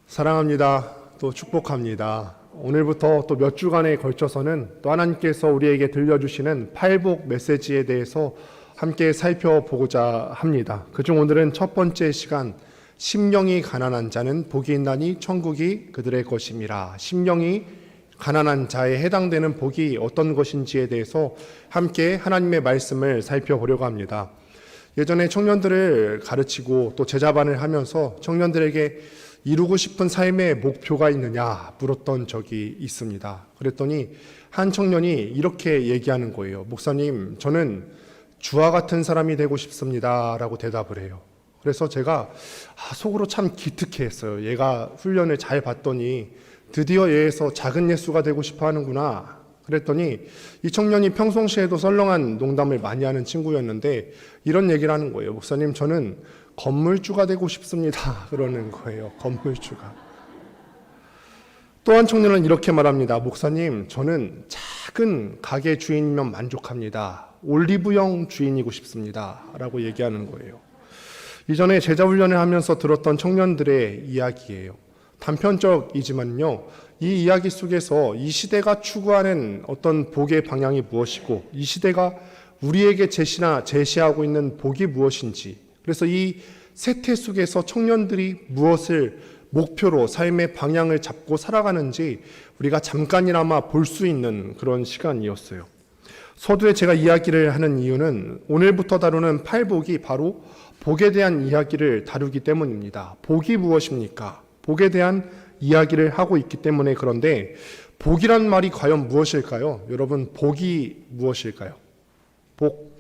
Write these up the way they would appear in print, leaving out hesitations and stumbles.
사랑합니다. 또 축복합니다. 오늘부터 또 몇 주간에 걸쳐서는 또 하나님께서 우리에게 들려주시는 팔복 메시지에 대해서 함께 살펴보고자 합니다. 그중 오늘은 첫 번째 시간, 심령이 가난한 자는 복이 있나니 천국이 그들의 것임이라. 심령이 가난한 자에 해당되는 복이 어떤 것인지에 대해서 함께 하나님의 말씀을 살펴보려고 합니다. 예전에 청년들을 가르치고 또 제자반을 하면서 청년들에게 이루고 싶은 삶의 목표가 있느냐 물었던 적이 있습니다. 그랬더니 한 청년이 이렇게 얘기하는 거예요. 목사님, 저는 주와 같은 사람이 되고 싶습니다 라고 대답을 해요. 그래서 제가 속으로 참 기특해했어요. 얘가 훈련을 잘 받더니 드디어 얘에서 작은 예수가 되고 싶어 하는구나. 그랬더니 이 청년이 평상시에도 썰렁한 농담을 많이 하는 친구였는데 이런 얘기를 하는 거예요. 목사님, 저는 건물주가 되고 싶습니다. 그러는 거예요. 건물주가. 또 한 청년은 이렇게 말합니다. 목사님, 저는 작은 가게 주인이면 만족합니다. 올리브영 주인이고 싶습니다. 라고 얘기하는 거예요. 이전에 제자훈련을 하면서 들었던 청년들의 이야기예요. 단편적이지만요, 이 이야기 속에서 이 시대가 추구하는 어떤 복의 방향이 무엇이고 이 시대가 우리에게 제시하고 있는 복이 무엇인지, 그래서 이 세태 속에서 청년들이 무엇을 목표로 삶의 방향을 잡고 살아가는지 우리가 잠깐이나마 볼 수 있는 그런 시간이었어요. 서두에 제가 이야기를 하는 이유는 오늘부터 다루는 팔복이 바로 복에 대한 이야기를 다루기 때문입니다. 복이 무엇입니까? 복에 대한 이야기를 하고 있기 때문에. 그런데 복이란 말이 과연 무엇일까요? 여러분, 복이 무엇일까요? 복.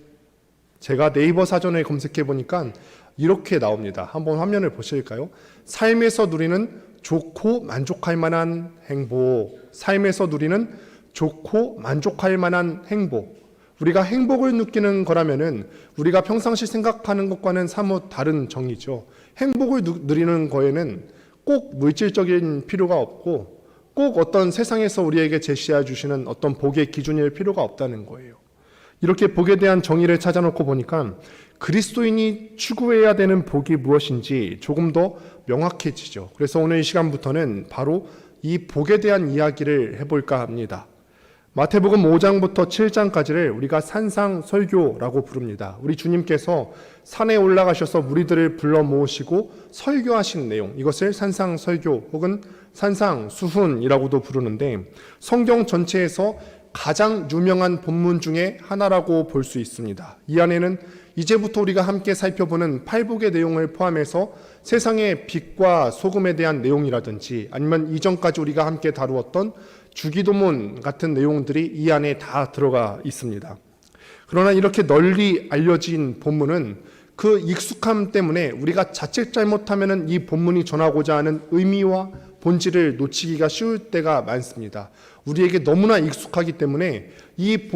제가 네이버 사전에 검색해 보니까 이렇게 나옵니다. 한번 화면을 보실까요? 삶에서 누리는 좋고 만족할 만한 행복. 삶에서 누리는 좋고 만족할 만한 행복. 우리가 행복을 느끼는 거라면은 우리가 평상시 생각하는 것과는 사뭇 다른 정의죠. 행복을 누리는 거에는 꼭 물질적인 필요가 없고 꼭 어떤 세상에서 우리에게 제시해 주시는 어떤 복의 기준일 필요가 없다는 거예요. 이렇게 복에 대한 정의를 찾아놓고 보니까 그리스도인이 추구해야 되는 복이 무엇인지 조금 더 명확해지죠. 그래서 오늘 이 시간부터는 바로 이 복에 대한 이야기를 해볼까 합니다. 마태복음 5장부터 7장까지를 우리가 산상설교라고 부릅니다. 우리 주님께서 산에 올라가셔서 무리들을 불러 모으시고 설교하신 내용, 이것을 산상설교 혹은 산상수훈이라고도 부르는데, 성경 전체에서 가장 유명한 본문 중에 하나라고 볼 수 있습니다. 이 안에는 이제부터 우리가 함께 살펴보는 팔복의 내용을 포함해서 세상의 빛과 소금에 대한 내용이라든지 아니면 이전까지 우리가 함께 다루었던 주기도문 같은 내용들이 이 안에 다 들어가 있습니다. 그러나 이렇게 널리 알려진 본문은 그 익숙함 때문에 우리가 자칫 잘못하면 이 본문이 전하고자 하는 의미와 본질을 놓치기가 쉬울 때가 많습니다. 우리에게 너무나 익숙하기 때문에 이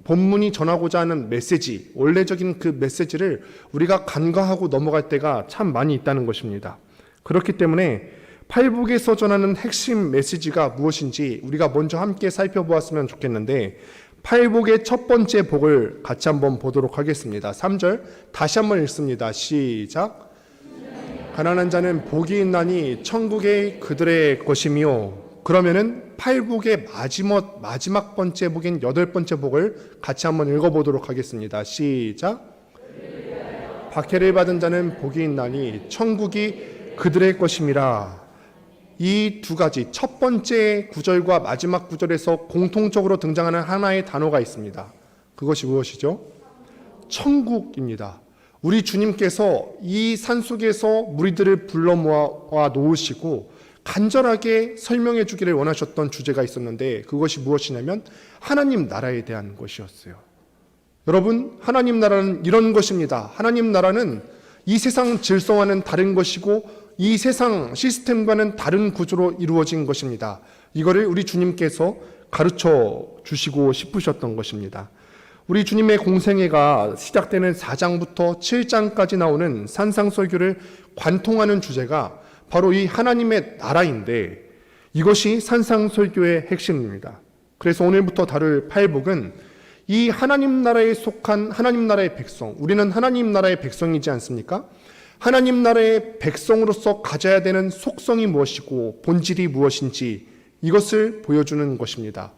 본문이 전하고자 하는 메시지, 원래적인 그 메시지를 우리가 간과하고 넘어갈 때가 참 많이 있다는 것입니다. 그렇기 때문에 팔복에서 전하는 핵심 메시지가 무엇인지 우리가 먼저 함께 살펴보았으면 좋겠는데, 팔복의 첫 번째 복을 같이 한번 보도록 하겠습니다. 3절 다시 한번 읽습니다. 시작. 가난한 자는 복이 있나니 천국이 그들의 것이며. 그러면은 팔복의 마지막 번째 복인 8번째 복을 같이 한번 읽어보도록 하겠습니다. 시작. 박해를 받은 자는 복이 있나니 천국이 그들의 것임이라. 이 두 가지, 첫 번째 구절과 마지막 구절에서 공통적으로 등장하는 하나의 단어가 있습니다. 그것이 무엇이죠? 천국입니다. 우리 주님께서 이 산속에서 무리들을 불러 모아 놓으시고 간절하게 설명해 주기를 원하셨던 주제가 있었는데, 그것이 무엇이냐면 하나님 나라에 대한 것이었어요. 여러분, 하나님 나라는 이런 것입니다. 하나님 나라는 이 세상 질서와는 다른 것이고 이 세상 시스템과는 다른 구조로 이루어진 것입니다. 이거를 우리 주님께서 가르쳐 주시고 싶으셨던 것입니다. 우리 주님의 공생애가 시작되는 4장부터 7장까지 나오는 산상설교를 관통하는 주제가 바로 이 하나님의 나라인데, 이것이 산상설교의 핵심입니다. 그래서 오늘부터 다룰 팔복은 이 하나님 나라에 속한 하나님 나라의 백성, 우리는 하나님 나라의 백성이지 않습니까? 하나님 나라의 백성으로서 가져야 되는 속성이 무엇이고 본질이 무엇인지 이것을 보여주는 것입니다.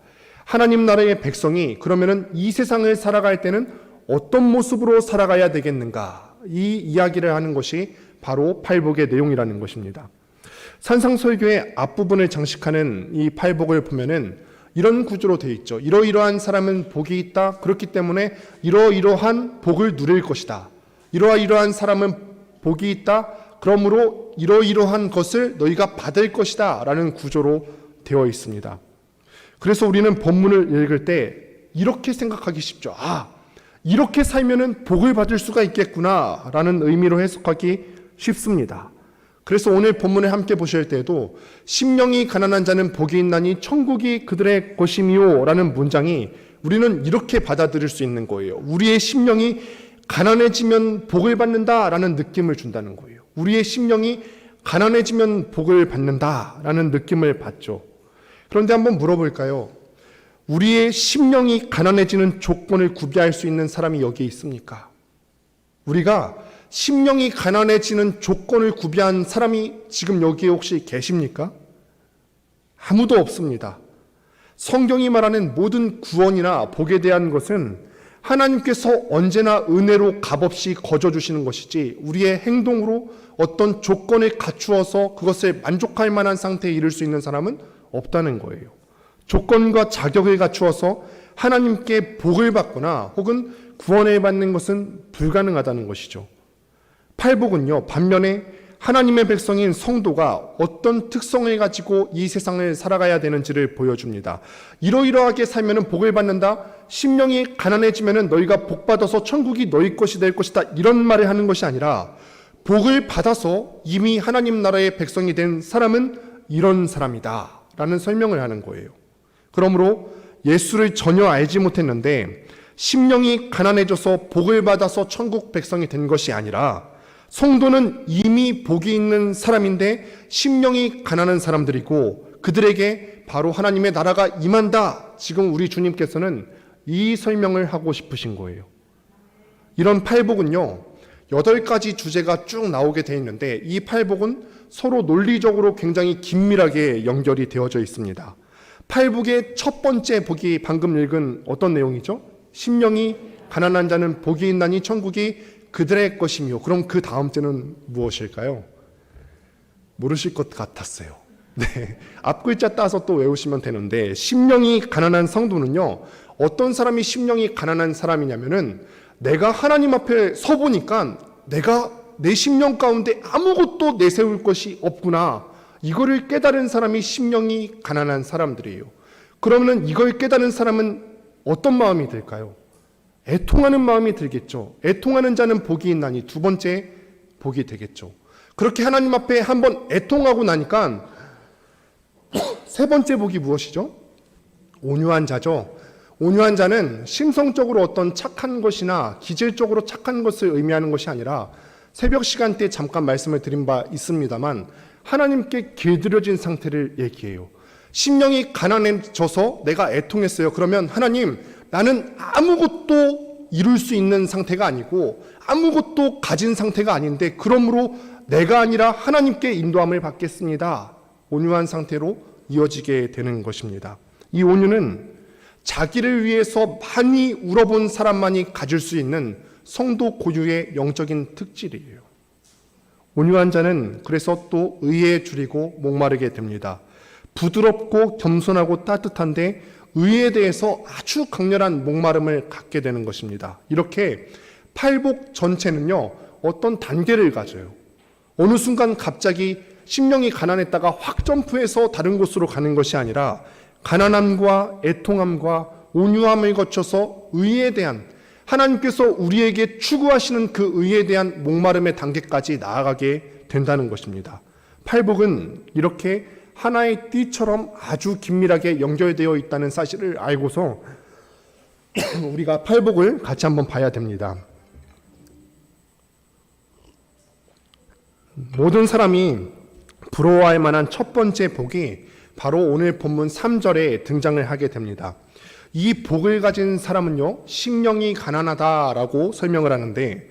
하나님 나라의 백성이 그러면은 이 세상을 살아갈 때는 어떤 모습으로 살아가야 되겠는가? 이 이야기를 하는 것이 바로 팔복의 내용이라는 것입니다. 산상설교의 앞부분을 장식하는 이 팔복을 보면은 이런 구조로 되어 있죠. 이러이러한 사람은 복이 있다. 그렇기 때문에 이러이러한 복을 누릴 것이다. 이러이러한 사람은 복이 있다. 그러므로 이러이러한 것을 너희가 받을 것이다. 라는 구조로 되어 있습니다. 그래서 우리는 본문을 읽을 때 이렇게 생각하기 쉽죠. 이렇게 살면은 복을 받을 수가 있겠구나. 라는 의미로 해석하기 쉽습니다. 그래서 오늘 본문을 함께 보실 때에도 심령이 가난한 자는 복이 있나니 천국이 그들의 것이미요 라는 문장이 우리는 이렇게 받아들일 수 있는 거예요. 우리의 심령이 가난해지면 복을 받는다라는 느낌을 준다는 거예요. 우리의 심령이 가난해지면 복을 받는다라는 느낌을 받죠. 그런데 한번 물어볼까요? 우리의 심령이 가난해지는 조건을 구비할 수 있는 사람이 여기에 있습니까? 우리가 심령이 가난해지는 조건을 구비한 사람이 지금 여기에 혹시 계십니까? 아무도 없습니다. 성경이 말하는 모든 구원이나 복에 대한 것은 하나님께서 언제나 은혜로 값없이 거저주시는 것이지 우리의 행동으로 어떤 조건을 갖추어서 그것을 만족할 만한 상태에 이를 수 있는 사람은 없다는 거예요. 조건과 자격을 갖추어서 하나님께 복을 받거나 혹은 구원을 받는 것은 불가능하다는 것이죠. 팔복은요, 반면에 하나님의 백성인 성도가 어떤 특성을 가지고 이 세상을 살아가야 되는지를 보여줍니다. 이러이러하게 살면 복을 받는다. 심령이 가난해지면 너희가 복받아서 천국이 너희 것이 될 것이다. 이런 말을 하는 것이 아니라 복을 받아서 이미 하나님 나라의 백성이 된 사람은 이런 사람이다 라는 설명을 하는 거예요. 그러므로 예수를 전혀 알지 못했는데 심령이 가난해져서 복을 받아서 천국 백성이 된 것이 아니라 성도는 이미 복이 있는 사람인데 심령이 가난한 사람들이고 그들에게 바로 하나님의 나라가 임한다. 지금 우리 주님께서는 이 설명을 하고 싶으신 거예요. 이런 팔복은요, 8가지 주제가 쭉 나오게 되어 있는데 이 팔복은 서로 논리적으로 굉장히 긴밀하게 연결이 되어져 있습니다. 팔복의 첫 번째 복이 방금 읽은 어떤 내용이죠? 심령이 가난한 자는 복이 있나니 천국이 그들의 것이며, 그럼 그 다음 때는 무엇일까요? 모르실 것 같았어요. 네, 앞 글자 따서 또 외우시면 되는데 심령이 가난한 성도는요, 어떤 사람이 심령이 가난한 사람이냐면은 내가 하나님 앞에 서 보니까 내가 내 심령 가운데 아무것도 내세울 것이 없구나, 이거를 깨달은 사람이 심령이 가난한 사람들이에요. 그러면 이걸 깨달은 사람은 어떤 마음이 들까요? 애통하는 마음이 들겠죠. 애통하는 자는 복이 있나니 두 번째 복이 되겠죠. 그렇게 하나님 앞에 한번 애통하고 나니까 세 번째 복이 무엇이죠? 온유한 자죠. 온유한 자는 심성적으로 어떤 착한 것이나 기질적으로 착한 것을 의미하는 것이 아니라 새벽 시간대에 잠깐 말씀을 드린 바 있습니다만 하나님께 길들여진 상태를 얘기해요. 심령이 가난해져서 내가 애통했어요. 그러면 하나님, 나는 아무것도 이룰 수 있는 상태가 아니고 아무것도 가진 상태가 아닌데 그러므로 내가 아니라 하나님께 인도함을 받겠습니다. 온유한 상태로 이어지게 되는 것입니다. 이 온유는 자기를 위해서 많이 울어본 사람만이 가질 수 있는 성도 고유의 영적인 특질이에요. 온유한 자는 그래서 또 의에 줄이고 목마르게 됩니다. 부드럽고 겸손하고 따뜻한데 의에 대해서 아주 강렬한 목마름을 갖게 되는 것입니다. 이렇게 팔복 전체는요, 어떤 단계를 가져요. 어느 순간 갑자기 심령이 가난했다가 확 점프해서 다른 곳으로 가는 것이 아니라 가난함과 애통함과 온유함을 거쳐서 의에 대한, 하나님께서 우리에게 추구하시는 그 의에 대한 목마름의 단계까지 나아가게 된다는 것입니다. 팔복은 이렇게 하나의 띠처럼 아주 긴밀하게 연결되어 있다는 사실을 알고서 우리가 팔복을 같이 한번 봐야 됩니다. 모든 사람이 부러워할 만한 첫 번째 복이 바로 오늘 본문 3절에 등장을 하게 됩니다. 이 복을 가진 사람은요, 심령이 가난하다라고 설명을 하는데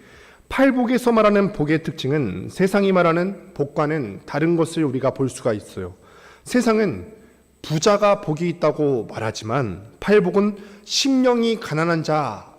팔복에서 말하는 복의 특징은 세상이 말하는 복과는 다른 것을 우리가 볼 수가 있어요. 세상은 부자가 복이 있다고 말하지만 팔복은 심령이 가난한 자,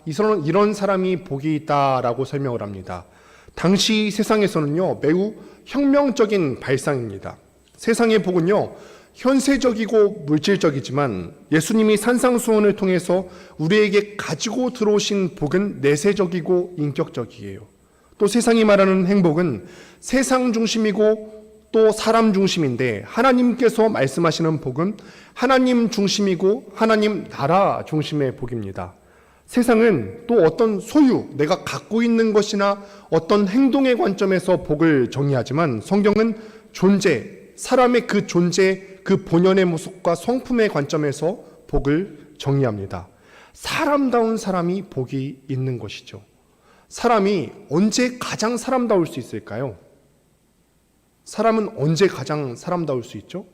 이런 사람이 복이 있다라고 설명을 합니다. 당시 세상에서는요, 매우 혁명적인 발상입니다. 세상의 복은요, 현세적이고 물질적이지만 예수님이 산상수훈을 통해서 우리에게 가지고 들어오신 복은 내세적이고 인격적이에요. 또 세상이 말하는 행복은 세상 중심이고 또 사람 중심인데, 하나님께서 말씀하시는 복은 하나님 중심이고 하나님 나라 중심의 복입니다. 세상은 또 어떤 소유, 내가 갖고 있는 것이나 어떤 행동의 관점에서 복을 정의하지만 성경은 존재, 사람의 그 존재, 그 본연의 모습과 성품의 관점에서 복을 정의합니다. 사람다운 사람이 복이 있는 것이죠. 사람이 언제 가장 사람다울 수 있을까요? 사람은 언제 가장 사람다울 수 있죠?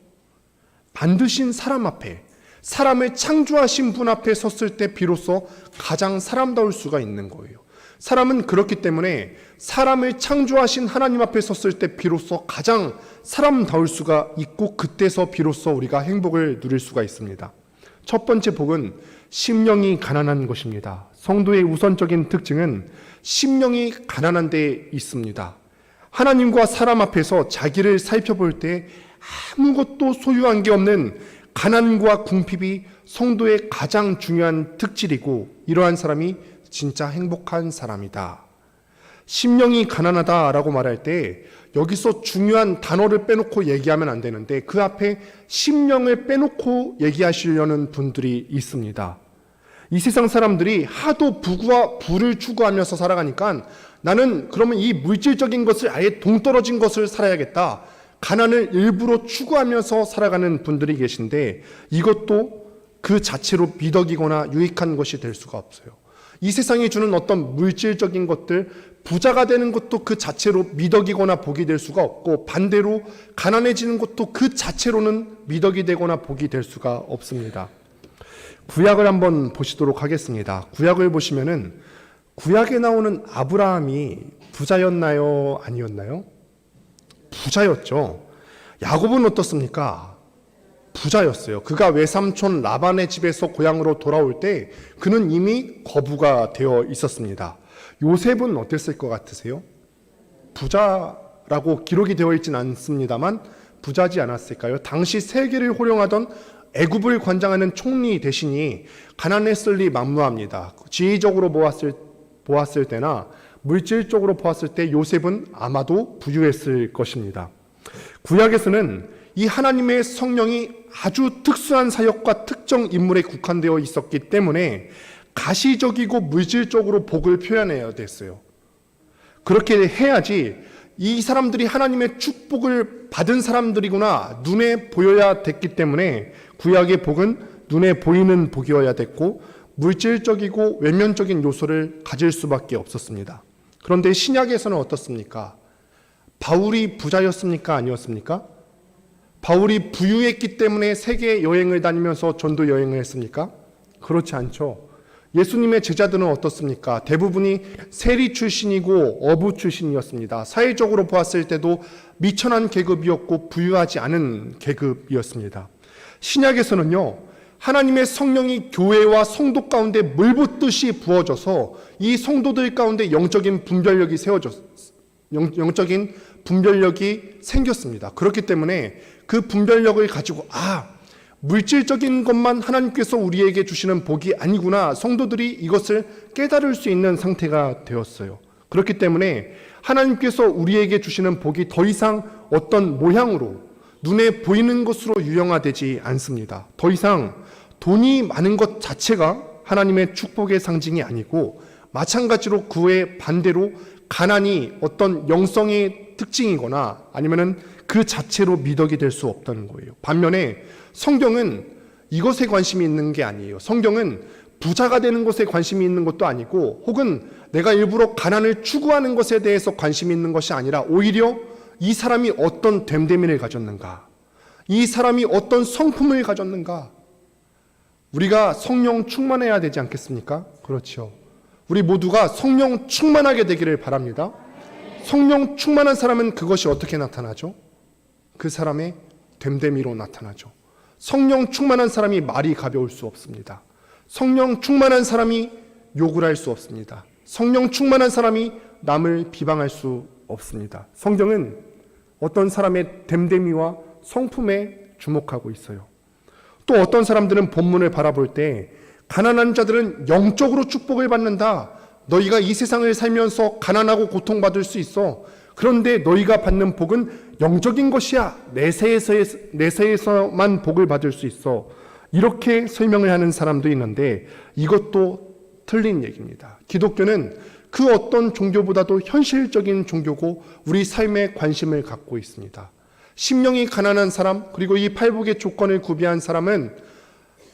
만드신 사람 앞에, 사람을 창조하신 분 앞에 섰을 때 비로소 가장 사람다울 수가 있는 거예요. 사람은 그렇기 때문에 사람을 창조하신 하나님 앞에 섰을 때 비로소 가장 사람다울 수가 있고, 그때서 비로소 우리가 행복을 누릴 수가 있습니다. 첫 번째 복은 심령이 가난한 것입니다. 성도의 우선적인 특징은 심령이 가난한 데 있습니다. 하나님과 사람 앞에서 자기를 살펴볼 때 아무것도 소유한 게 없는 가난과 궁핍이 성도의 가장 중요한 특질이고, 이러한 사람이 진짜 행복한 사람이다. 심령이 가난하다라고 말할 때 여기서 중요한 단어를 빼놓고 얘기하면 안 되는데, 그 앞에 심령을 빼놓고 얘기하시려는 분들이 있습니다. 이 세상 사람들이 하도 부와 부를 추구하면서 살아가니까 나는 그러면 이 물질적인 것을 아예 동떨어진 것을 살아야겠다, 가난을 일부러 추구하면서 살아가는 분들이 계신데, 이것도 그 자체로 미덕이거나 유익한 것이 될 수가 없어요. 이 세상이 주는 어떤 물질적인 것들, 부자가 되는 것도 그 자체로 미덕이거나 복이 될 수가 없고, 반대로 가난해지는 것도 그 자체로는 미덕이 되거나 복이 될 수가 없습니다. 구약을 한번 보시도록 하겠습니다. 구약을 보시면은 구약에 나오는 아브라함이 부자였나요? 아니었나요? 부자였죠. 야곱은 어떻습니까? 부자였어요. 그가 외삼촌 라반의 집에서 고향으로 돌아올 때 그는 이미 거부가 되어 있었습니다. 요셉은 어땠을 것 같으세요? 부자라고 기록이 되어 있지는 않습니다만 부자지 않았을까요? 당시 세계를 호령하던 애굽을 관장하는 총리 대신이 가난했을 리 만무합니다. 지위적으로 보았을 때나 물질적으로 보았을 때 요셉은 아마도 부유했을 것입니다. 구약에서는 이 하나님의 성령이 아주 특수한 사역과 특정 인물에 국한되어 있었기 때문에 가시적이고 물질적으로 복을 표현해야 됐어요. 그렇게 해야지 이 사람들이 하나님의 축복을 받은 사람들이구나 눈에 보여야 됐기 때문에 구약의 복은 눈에 보이는 복이어야 됐고, 물질적이고 외면적인 요소를 가질 수밖에 없었습니다. 그런데 신약에서는 어떻습니까? 바울이 부자였습니까? 아니었습니까? 바울이 부유했기 때문에 세계 여행을 다니면서 전도 여행을 했습니까? 그렇지 않죠. 예수님의 제자들은 어떻습니까? 대부분이 세리 출신이고 어부 출신이었습니다. 사회적으로 보았을 때도 미천한 계급이었고 부유하지 않은 계급이었습니다. 신약에서는요, 하나님의 성령이 교회와 성도 가운데 물붓듯이 부어져서 이 성도들 가운데 영적인 분별력이 생겼습니다. 그렇기 때문에 그 분별력을 가지고 물질적인 것만 하나님께서 우리에게 주시는 복이 아니구나, 성도들이 이것을 깨달을 수 있는 상태가 되었어요. 그렇기 때문에 하나님께서 우리에게 주시는 복이 더 이상 어떤 모양으로 눈에 보이는 것으로 유형화되지 않습니다. 더 이상 돈이 많은 것 자체가 하나님의 축복의 상징이 아니고, 마찬가지로 그의 반대로 가난이 어떤 영성의 특징이거나 아니면은 그 자체로 미덕이 될 수 없다는 거예요. 반면에 성경은 이것에 관심이 있는 게 아니에요. 성경은 부자가 되는 것에 관심이 있는 것도 아니고, 혹은 내가 일부러 가난을 추구하는 것에 대해서 관심이 있는 것이 아니라 오히려 이 사람이 어떤 됨됨이를 가졌는가, 이 사람이 어떤 성품을 가졌는가. 우리가 성령 충만해야 되지 않겠습니까? 그렇죠. 우리 모두가 성령 충만하게 되기를 바랍니다. 성령 충만한 사람은 그것이 어떻게 나타나죠? 그 사람의 됨됨이로 나타나죠. 성령 충만한 사람이 말이 가벼울 수 없습니다. 성령 충만한 사람이 욕을 할 수 없습니다. 성령 충만한 사람이 남을 비방할 수 없습니다. 성경은 어떤 사람의 됨됨이와 성품에 주목하고 있어요. 또 어떤 사람들은 본문을 바라볼 때 가난한 자들은 영적으로 축복을 받는다. 너희가 이 세상을 살면서 가난하고 고통받을 수 있어. 그런데 너희가 받는 복은 영적인 것이야. 내세에서만 복을 받을 수 있어. 이렇게 설명을 하는 사람도 있는데 이것도 틀린 얘기입니다. 기독교는 그 어떤 종교보다도 현실적인 종교고 우리 삶에 관심을 갖고 있습니다. 심령이 가난한 사람, 그리고 이 팔복의 조건을 구비한 사람은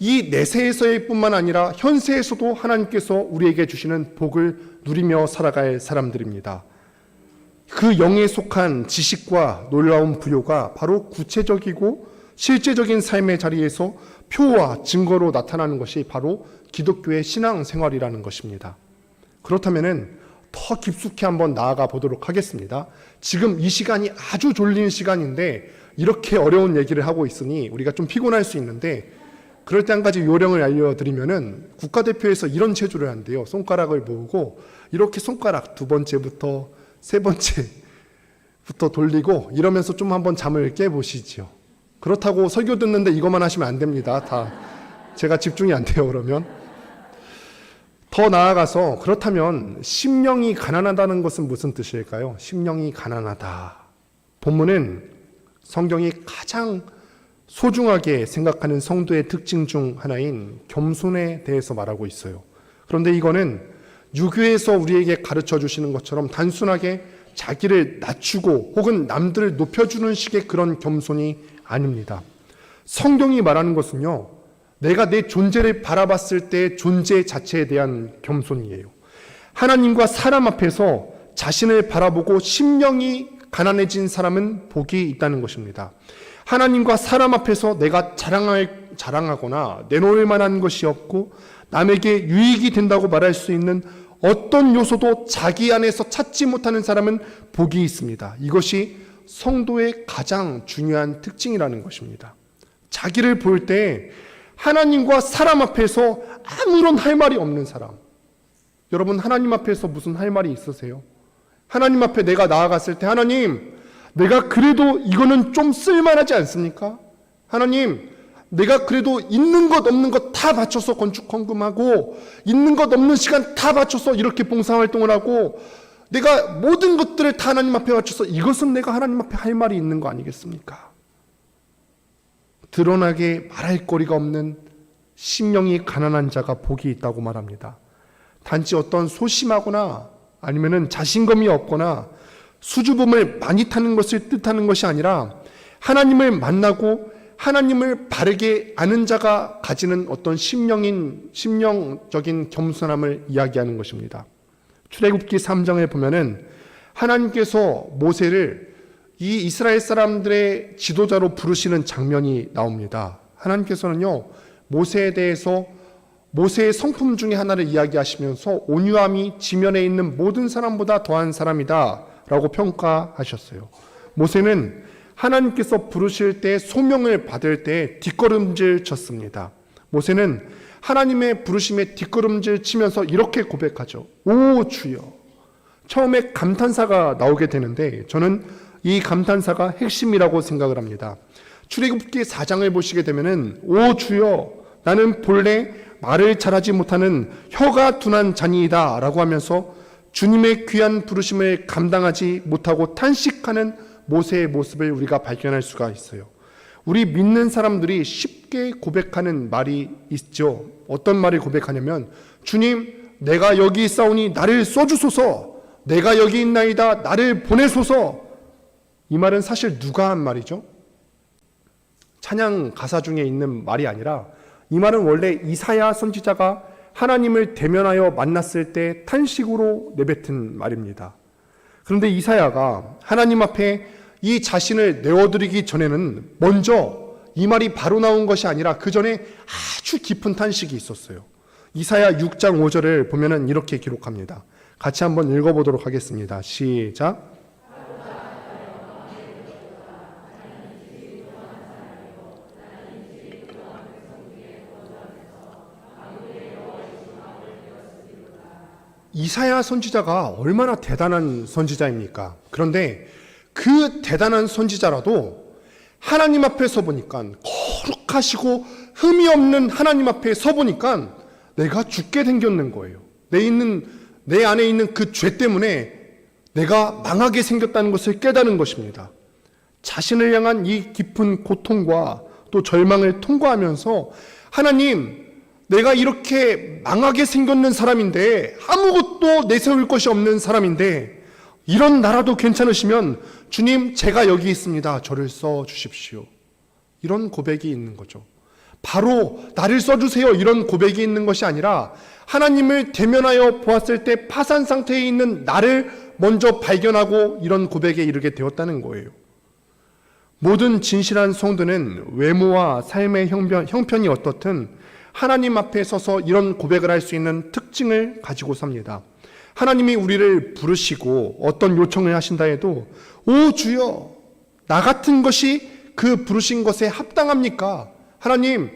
이 내세에서의 뿐만 아니라 현세에서도 하나님께서 우리에게 주시는 복을 누리며 살아갈 사람들입니다. 그 영에 속한 지식과 놀라운 부요가 바로 구체적이고 실제적인 삶의 자리에서 표와 증거로 나타나는 것이 바로 기독교의 신앙생활이라는 것입니다. 그렇다면 더 깊숙이 한번 나아가 보도록 하겠습니다. 지금 이 시간이 아주 졸린 시간인데 이렇게 어려운 얘기를 하고 있으니 우리가 좀 피곤할 수 있는데, 그럴 때 한 가지 요령을 알려드리면은 국가대표에서 이런 체조를 한대요. 손가락을 모으고 이렇게 손가락 두 번째부터 세 번째부터 돌리고 이러면서 좀 한번 잠을 깨보시죠. 그렇다고 설교 듣는데 이것만 하시면 안 됩니다. 다 제가 집중이 안 돼요. 그러면 더 나아가서, 그렇다면 심령이 가난하다는 것은 무슨 뜻일까요? 심령이 가난하다. 본문은 성경이 가장 소중하게 생각하는 성도의 특징 중 하나인 겸손에 대해서 말하고 있어요. 그런데 이거는 유교에서 우리에게 가르쳐 주시는 것처럼 단순하게 자기를 낮추고 혹은 남들을 높여주는 식의 그런 겸손이 아닙니다. 성경이 말하는 것은요, 내가 내 존재를 바라봤을 때의 존재 자체에 대한 겸손이에요. 하나님과 사람 앞에서 자신을 바라보고 심령이 가난해진 사람은 복이 있다는 것입니다. 하나님과 사람 앞에서 내가 자랑하거나 내놓을 만한 것이 없고 남에게 유익이 된다고 말할 수 있는 어떤 요소도 자기 안에서 찾지 못하는 사람은 복이 있습니다. 이것이 성도의 가장 중요한 특징이라는 것입니다. 자기를 볼 때 하나님과 사람 앞에서 아무런 할 말이 없는 사람. 여러분, 하나님 앞에서 무슨 할 말이 있으세요? 하나님 앞에 내가 나아갔을 때, 하나님, 내가 그래도 이거는 좀 쓸만하지 않습니까? 하나님, 내가 그래도 있는 것 없는 것 다 바쳐서 건축 헌금하고 있는 것 없는 시간 다 바쳐서 이렇게 봉사활동을 하고 내가 모든 것들을 다 하나님 앞에 바쳐서, 이것은 내가 하나님 앞에 할 말이 있는 거 아니겠습니까? 드러나게 말할 거리가 없는 심령이 가난한 자가 복이 있다고 말합니다. 단지 어떤 소심하거나 아니면은 자신감이 없거나 수줍음을 많이 타는 것을 뜻하는 것이 아니라 하나님을 만나고 하나님을 바르게 아는 자가 가지는 어떤 심령적인 겸손함을 이야기하는 것입니다. 출애굽기 3장에 보면은 하나님께서 모세를 이 이스라엘 사람들의 지도자로 부르시는 장면이 나옵니다. 하나님께서는요, 모세에 대해서 모세의 성품 중에 하나를 이야기하시면서 온유함이 지면에 있는 모든 사람보다 더한 사람이다 라고 평가하셨어요. 모세는 하나님께서 부르실 때 소명을 받을 때 뒷걸음질 쳤습니다. 모세는 하나님의 부르심에 뒷걸음질 치면서 이렇게 고백하죠. 오 주여. 처음에 감탄사가 나오게 되는데 저는 이 감탄사가 핵심이라고 생각을 합니다. 출애굽기 4장을 보시게 되면은 오 주여, 나는 본래 말을 잘하지 못하는 혀가 둔한 자니이다 라고 하면서 주님의 귀한 부르심을 감당하지 못하고 탄식하는 모세의 모습을 우리가 발견할 수가 있어요. 우리 믿는 사람들이 쉽게 고백하는 말이 있죠. 어떤 말을 고백하냐면, 주님, 내가 여기 있사오니 나를 써주소서, 내가 여기 있나이다, 나를 보내소서. 이 말은 사실 누가 한 말이죠? 찬양 가사 중에 있는 말이 아니라 이 말은 원래 이사야 선지자가 하나님을 대면하여 만났을 때 탄식으로 내뱉은 말입니다. 그런데 이사야가 하나님 앞에 이 자신을 내어드리기 전에는 먼저 이 말이 바로 나온 것이 아니라 그 전에 아주 깊은 탄식이 있었어요. 이사야 6장 5절을 보면은 이렇게 기록합니다. 같이 한번 읽어보도록 하겠습니다. 시작. 이사야 선지자가 얼마나 대단한 선지자입니까? 그런데 그 대단한 선지자라도 하나님 앞에 서보니까, 거룩하시고 흠이 없는 하나님 앞에 서보니까 내가 죽게 생겼는 거예요. 내 안에 있는 그 죄 때문에 내가 망하게 생겼다는 것을 깨달은 것입니다. 자신을 향한 이 깊은 고통과 또 절망을 통과하면서, 하나님, 내가 이렇게 망하게 생겼는 사람인데, 아무것도 내세울 것이 없는 사람인데, 이런 나라도 괜찮으시면 주님, 제가 여기 있습니다. 저를 써주십시오. 이런 고백이 있는 거죠. 바로 나를 써주세요, 이런 고백이 있는 것이 아니라, 하나님을 대면하여 보았을 때 파산 상태에 있는 나를 먼저 발견하고 이런 고백에 이르게 되었다는 거예요. 모든 진실한 성도는 외모와 삶의 형편이 어떻든 하나님 앞에 서서 이런 고백을 할 수 있는 특징을 가지고 삽니다. 하나님이 우리를 부르시고 어떤 요청을 하신다 해도, 오 주여, 나 같은 것이 그 부르신 것에 합당합니까? 하나님,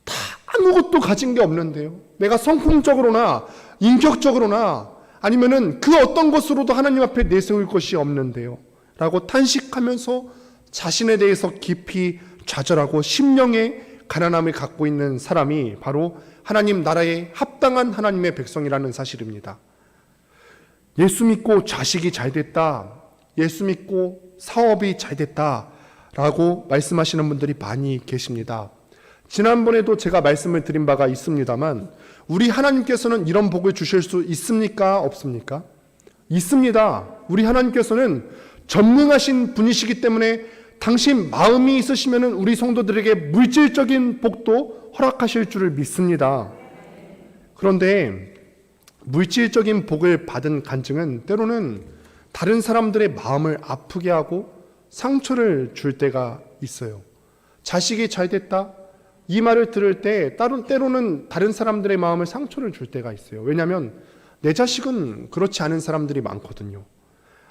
다 아무것도 가진 게 없는데요. 내가 성품적으로나 인격적으로나 아니면은 그 어떤 것으로도 하나님 앞에 내세울 것이 없는데요, 라고 탄식하면서 자신에 대해서 깊이 좌절하고 심령의 가난함을 갖고 있는 사람이 바로 하나님 나라에 합당한 하나님의 백성이라는 사실입니다. 예수 믿고 자식이 잘 됐다, 예수 믿고 사업이 잘 됐다 라고 말씀하시는 분들이 많이 계십니다. 지난번에도 제가 말씀을 드린 바가 있습니다만, 우리 하나님께서는 이런 복을 주실 수 있습니까? 없습니까? 있습니다. 우리 하나님께서는 전능하신 분이시기 때문에 당신 마음이 있으시면 우리 성도들에게 물질적인 복도 허락하실 줄을 믿습니다. 그런데 물질적인 복을 받은 간증은 때로는 다른 사람들의 마음을 아프게 하고 상처를 줄 때가 있어요. 자식이 잘 됐다, 이 말을 들을 때 때로는 다른 사람들의 마음을 상처를 줄 때가 있어요. 왜냐하면 내 자식은 그렇지 않은 사람들이 많거든요.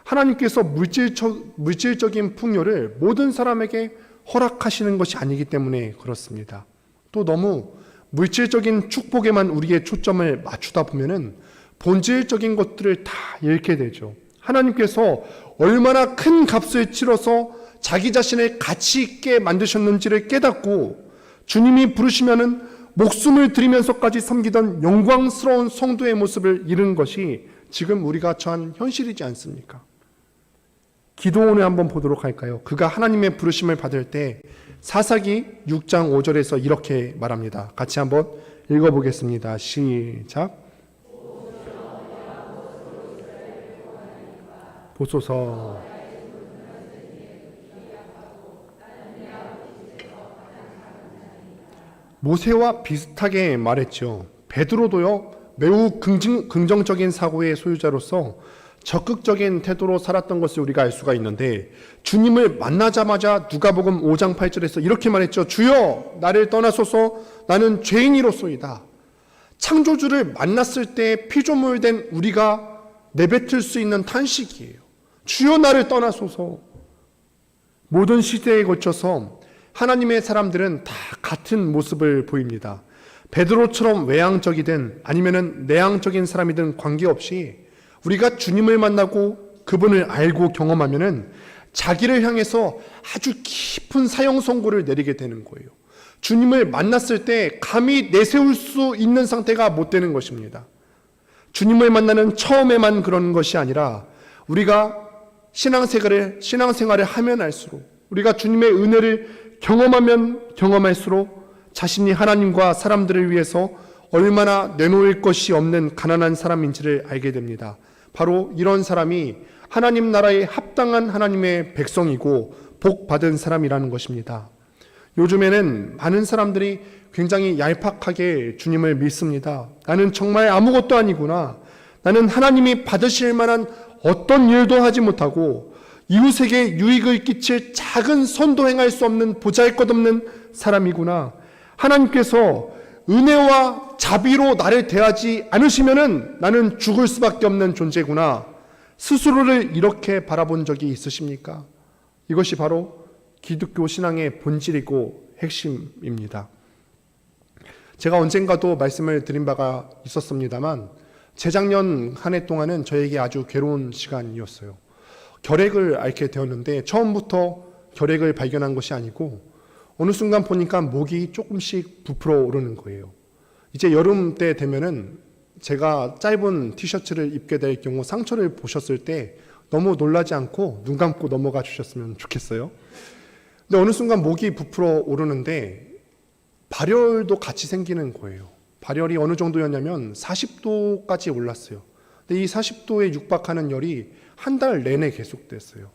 하나님께서 물질적인 풍요를 모든 사람에게 허락하시는 것이 아니기 때문에 그렇습니다. 또 너무 물질적인 축복에만 우리의 초점을 맞추다 보면은 본질적인 것들을 다 잃게 되죠. 하나님께서 얼마나 큰 값을 치러서 자기 자신을 가치 있게 만드셨는지를 깨닫고, 주님이 부르시면은 목숨을 드리면서까지 섬기던 영광스러운 성도의 모습을 잃은 것이 지금 우리가 처한 현실이지 않습니까? 기도원을 한번 보도록 할까요? 그가 하나님의 부르심을 받을 때 사사기 6장 5절에서 이렇게 말합니다. 같이 한번 읽어보겠습니다. 시작. 보소서. 모세와 비슷하게 말했죠. 베드로도요, 매우 긍정적인 사고의 소유자로서 적극적인 태도로 살았던 것을 우리가 알 수가 있는데, 주님을 만나자마자 누가복음 5장 8절에서 이렇게 말했죠. 주여, 나를 떠나소서, 나는 죄인이로소이다. 창조주를 만났을 때 피조물된 우리가 내뱉을 수 있는 탄식이에요. 주여, 나를 떠나소서. 모든 시대에 거쳐서 하나님의 사람들은 다 같은 모습을 보입니다. 베드로처럼 외향적이든 아니면은 내향적인 사람이든 관계없이 우리가 주님을 만나고 그분을 알고 경험하면은 자기를 향해서 아주 깊은 사형 선고를 내리게 되는 거예요. 주님을 만났을 때 감히 내세울 수 있는 상태가 못 되는 것입니다. 주님을 만나는 처음에만 그런 것이 아니라 우리가 신앙생활을 하면 할수록, 우리가 주님의 은혜를 경험하면 경험할수록 자신이 하나님과 사람들을 위해서 얼마나 내놓을 것이 없는 가난한 사람인지를 알게 됩니다. 바로 이런 사람이 하나님 나라에 합당한 하나님의 백성이고 복 받은 사람이라는 것입니다. 요즘에는 많은 사람들이 굉장히 얄팍하게 주님을 믿습니다. 나는 정말 아무것도 아니구나. 나는 하나님이 받으실 만한 어떤 일도 하지 못하고 이웃에게 유익을 끼칠 작은 선도 행할 수 없는 보잘것없는 사람이구나. 하나님께서 은혜와 자비로 나를 대하지 않으시면은 나는 죽을 수밖에 없는 존재구나. 스스로를 이렇게 바라본 적이 있으십니까? 이것이 바로 기독교 신앙의 본질이고 핵심입니다. 제가 언젠가도 말씀을 드린 바가 있었습니다만 재작년 한 해 동안은 저에게 아주 괴로운 시간이었어요. 결핵을 앓게 되었는데 처음부터 결핵을 발견한 것이 아니고 어느 순간 보니까 목이 조금씩 부풀어 오르는 거예요. 이제 여름 때 되면은 제가 짧은 티셔츠를 입게 될 경우 상처를 보셨을 때 너무 놀라지 않고 눈 감고 넘어가 주셨으면 좋겠어요. 근데 어느 순간 목이 부풀어 오르는데 발열도 같이 생기는 거예요. 발열이 어느 정도였냐면 40도까지 올랐어요. 근데 이 40도에 육박하는 열이 한 달 내내 계속됐어요.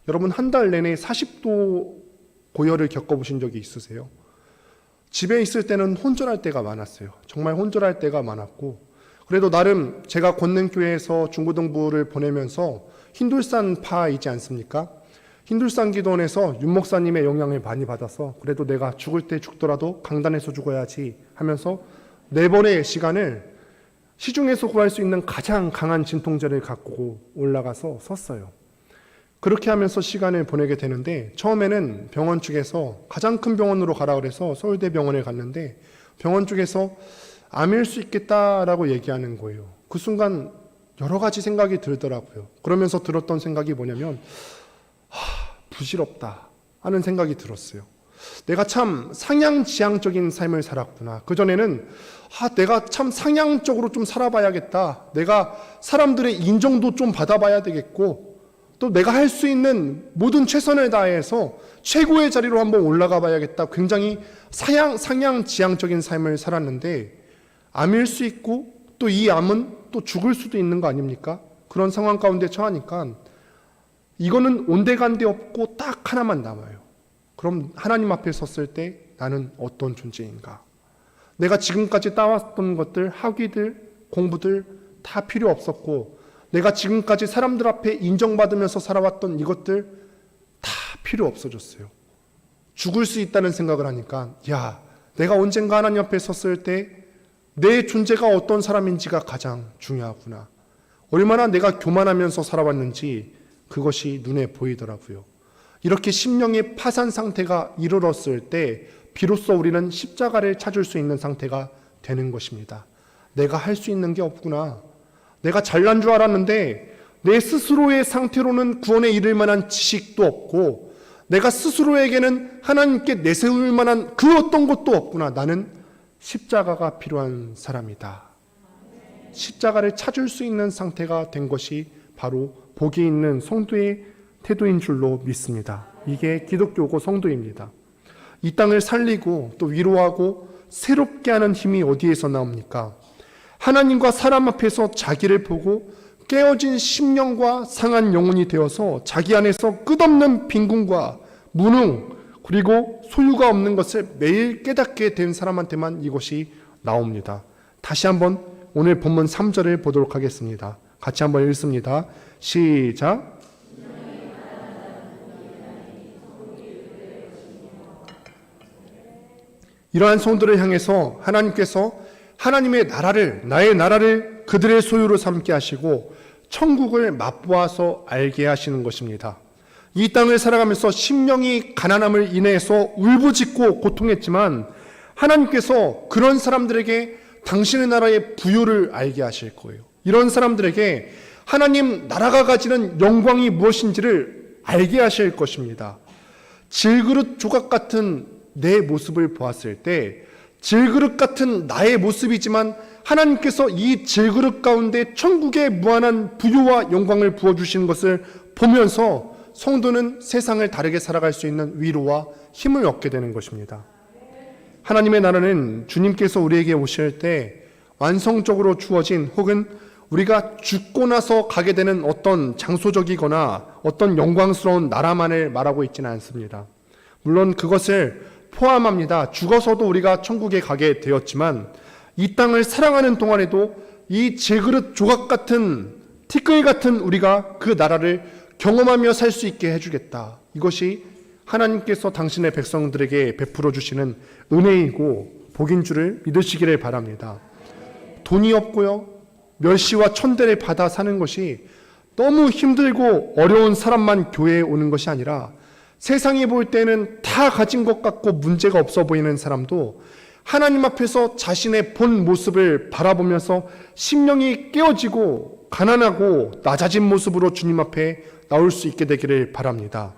여러분 한 달 내내 40도 고열을 겪어보신 적이 있으세요? 집에 있을 때는 혼절할 때가 많았어요. 정말 혼절할 때가 많았고 그래도 나름 제가 권능교회에서 중고등부를 보내면서 흰돌산파이지 않습니까? 흰돌산 기도원에서 윤 목사님의 영향을 많이 받아서 그래도 내가 죽을 때 죽더라도 강단에서 죽어야지 하면서 4번의 시간을 시중에서 구할 수 있는 가장 강한 진통제를 갖고 올라가서 섰어요. 그렇게 하면서 시간을 보내게 되는데 처음에는 병원 측에서 가장 큰 병원으로 가라 그래서 서울대병원에 갔는데 병원 쪽에서 암일 수 있겠다라고 얘기하는 거예요. 그 순간 여러 가지 생각이 들더라고요. 그러면서 들었던 생각이 뭐냐면 부질없다 하는 생각이 들었어요. 내가 참 상향지향적인 삶을 살았구나. 그전에는 내가 참 상향적으로 좀 살아봐야겠다. 내가 사람들의 인정도 좀 받아봐야 되겠고 또 내가 할 수 있는 모든 최선을 다해서 최고의 자리로 한번 올라가 봐야겠다. 굉장히 상향지향적인 삶을 살았는데 암일 수 있고 또 이 암은 또 죽을 수도 있는 거 아닙니까? 그런 상황 가운데 처하니까 이거는 온데간데 없고 딱 하나만 남아요. 그럼 하나님 앞에 섰을 때 나는 어떤 존재인가? 내가 지금까지 따왔던 것들, 학위들, 공부들 다 필요 없었고 내가 지금까지 사람들 앞에 인정받으면서 살아왔던 이것들 다 필요 없어졌어요. 죽을 수 있다는 생각을 하니까 내가 언젠가 하나님 앞에 섰을 때 내 존재가 어떤 사람인지가 가장 중요하구나. 얼마나 내가 교만하면서 살아왔는지 그것이 눈에 보이더라고요. 이렇게 심령의 파산 상태가 이르렀을 때 비로소 우리는 십자가를 찾을 수 있는 상태가 되는 것입니다. 내가 할 수 있는 게 없구나. 내가 잘난 줄 알았는데 내 스스로의 상태로는 구원에 이를 만한 지식도 없고 내가 스스로에게는 하나님께 내세울 만한 그 어떤 것도 없구나. 나는 십자가가 필요한 사람이다. 십자가를 찾을 수 있는 상태가 된 것이 바로 복이 있는 성도의 태도인 줄로 믿습니다. 이게 기독교고 성도입니다. 이 땅을 살리고 또 위로하고 새롭게 하는 힘이 어디에서 나옵니까? 하나님과 사람 앞에서 자기를 보고 깨어진 심령과 상한 영혼이 되어서 자기 안에서 끝없는 빈궁과 무능 그리고 소유가 없는 것을 매일 깨닫게 된 사람한테만 이것이 나옵니다. 다시 한번 오늘 본문 3절을 보도록 하겠습니다. 같이 한번 읽습니다. 시작. 이러한 성도를 향해서 하나님께서 하나님의 나라를, 나의 나라를 그들의 소유로 삼게 하시고 천국을 맛보아서 알게 하시는 것입니다. 이 땅을 살아가면서 심령이 가난함을 인해서 울부짖고 고통했지만 하나님께서 그런 사람들에게 당신의 나라의 부요를 알게 하실 거예요. 이런 사람들에게 하나님 나라가 가지는 영광이 무엇인지를 알게 하실 것입니다. 질그릇 조각 같은 내 모습을 보았을 때 질그릇 같은 나의 모습이지만 하나님께서 이 질그릇 가운데 천국의 무한한 부요와 영광을 부어주시는 것을 보면서 성도는 세상을 다르게 살아갈 수 있는 위로와 힘을 얻게 되는 것입니다. 하나님의 나라는 주님께서 우리에게 오실 때 완성적으로 주어진 혹은 우리가 죽고 나서 가게 되는 어떤 장소적이거나 어떤 영광스러운 나라만을 말하고 있지는 않습니다. 물론 그것을 포함합니다. 죽어서도 우리가 천국에 가게 되었지만 이 땅을 살아가는 동안에도 이 질그릇 조각 같은 티끌 같은 우리가 그 나라를 경험하며 살 수 있게 해주겠다. 이것이 하나님께서 당신의 백성들에게 베풀어 주시는 은혜이고 복인 줄을 믿으시기를 바랍니다. 돈이 없고요, 멸시와 천대를 받아 사는 것이 너무 힘들고 어려운 사람만 교회에 오는 것이 아니라 세상이 볼 때는 다 가진 것 같고 문제가 없어 보이는 사람도 하나님 앞에서 자신의 본 모습을 바라보면서 심령이 깨어지고 가난하고 낮아진 모습으로 주님 앞에 나올 수 있게 되기를 바랍니다.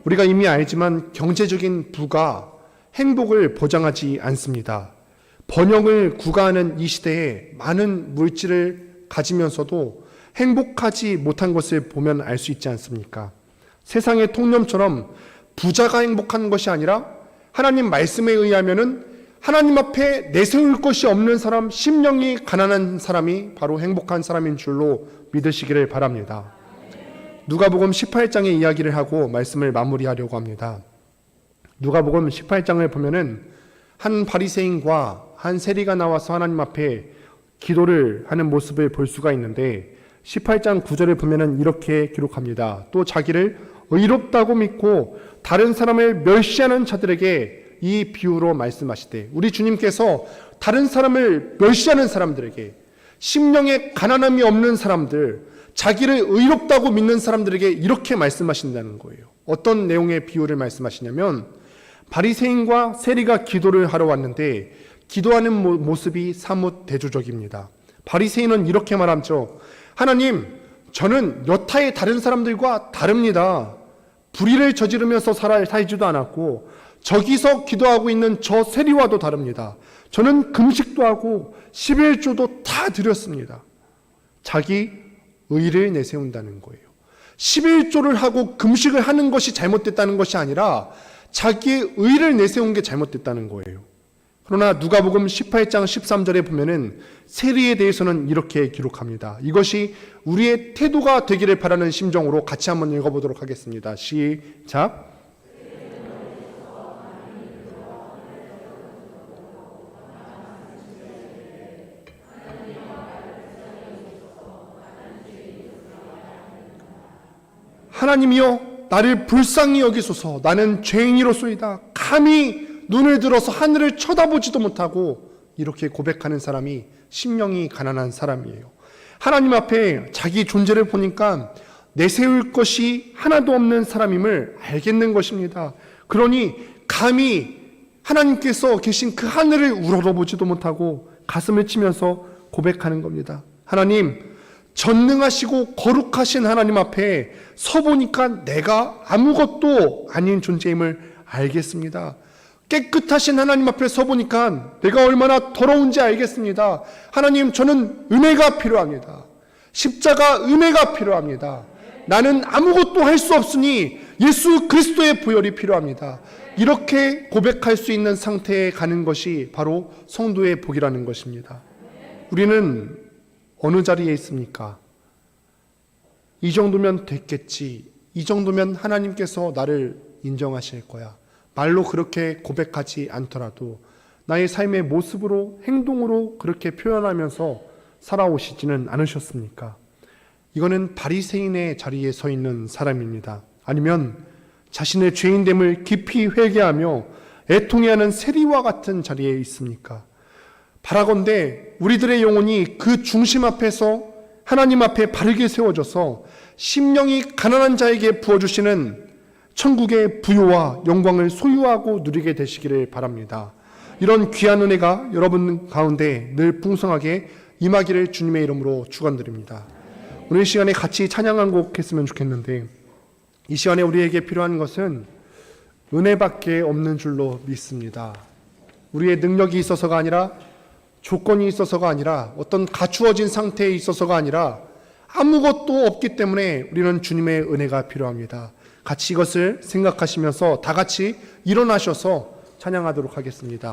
우리가 이미 알지만 경제적인 부가 행복을 보장하지 않습니다. 번영을 구가하는 이 시대에 많은 물질을 가지면서도 행복하지 못한 것을 보면 알 수 있지 않습니까? 세상의 통념처럼 부자가 행복한 것이 아니라 하나님 말씀에 의하면은 하나님 앞에 내세울 것이 없는 사람, 심령이 가난한 사람이 바로 행복한 사람인 줄로 믿으시기를 바랍니다. 누가복음 18장의 이야기를 하고 말씀을 마무리하려고 합니다. 누가복음 18장을 보면은 한 바리새인과 한 세리가 나와서 하나님 앞에 기도를 하는 모습을 볼 수가 있는데 18장 9절을 보면은 이렇게 기록합니다. 또 자기를 의롭다고 믿고 다른 사람을 멸시하는 자들에게 이 비유로 말씀하시되, 우리 주님께서 다른 사람을 멸시하는 사람들에게, 심령에 가난함이 없는 사람들, 자기를 의롭다고 믿는 사람들에게 이렇게 말씀하신다는 거예요. 어떤 내용의 비유를 말씀하시냐면, 바리새인과 세리가 기도를 하러 왔는데 기도하는 모습이 사뭇 대조적입니다. 바리새인은 이렇게 말하죠. 하나님, 저는 여타의 다른 사람들과 다릅니다. 불의를 저지르면서 살지도 않았고 저기서 기도하고 있는 저 세리와도 다릅니다. 저는 금식도 하고 11조도 다 드렸습니다. 자기 의를 내세운다는 거예요. 11조를 하고 금식을 하는 것이 잘못됐다는 것이 아니라 자기의 의를 내세운 게 잘못됐다는 거예요. 그러나 누가복음 18장 13절에 보면은 세리에 대해서는 이렇게 기록합니다. 이것이 우리의 태도가 되기를 바라는 심정으로 같이 한번 읽어보도록 하겠습니다. 시작. 하나님이여, 나를 불쌍히 여기소서. 나는 죄인이로소이다. 감히 눈을 들어서 하늘을 쳐다보지도 못하고, 이렇게 고백하는 사람이 심령이 가난한 사람이에요. 하나님 앞에 자기 존재를 보니까 내세울 것이 하나도 없는 사람임을 알겠는 것입니다. 그러니 감히 하나님께서 계신 그 하늘을 우러러보지도 못하고 가슴을 치면서 고백하는 겁니다. 하나님, 전능하시고 거룩하신 하나님 앞에 서보니까 내가 아무것도 아닌 존재임을 알겠습니다. 깨끗하신 하나님 앞에 서보니까 내가 얼마나 더러운지 알겠습니다. 하나님, 저는 은혜가 필요합니다. 십자가 은혜가 필요합니다. 나는 아무것도 할 수 없으니 예수 그리스도의 보혈이 필요합니다. 이렇게 고백할 수 있는 상태에 가는 것이 바로 성도의 복이라는 것입니다. 우리는 어느 자리에 있습니까? 이 정도면 됐겠지. 이 정도면 하나님께서 나를 인정하실 거야. 말로 그렇게 고백하지 않더라도 나의 삶의 모습으로, 행동으로 그렇게 표현하면서 살아오시지는 않으셨습니까? 이거는 바리새인의 자리에 서 있는 사람입니다. 아니면 자신의 죄인됨을 깊이 회개하며 애통해하는 세리와 같은 자리에 있습니까? 바라건대 우리들의 영혼이 그 중심 앞에서 하나님 앞에 바르게 세워져서 심령이 가난한 자에게 부어주시는 천국의 부요와 영광을 소유하고 누리게 되시기를 바랍니다. 이런 귀한 은혜가 여러분 가운데 늘 풍성하게 임하기를 주님의 이름으로 축원드립니다. 오늘 시간에 같이 찬양 한 곡 했으면 좋겠는데, 이 시간에 우리에게 필요한 것은 은혜밖에 없는 줄로 믿습니다. 우리의 능력이 있어서가 아니라, 조건이 있어서가 아니라, 어떤 갖추어진 상태에 있어서가 아니라 아무것도 없기 때문에 우리는 주님의 은혜가 필요합니다. 같이 이것을 생각하시면서 다 같이 일어나셔서 찬양하도록 하겠습니다.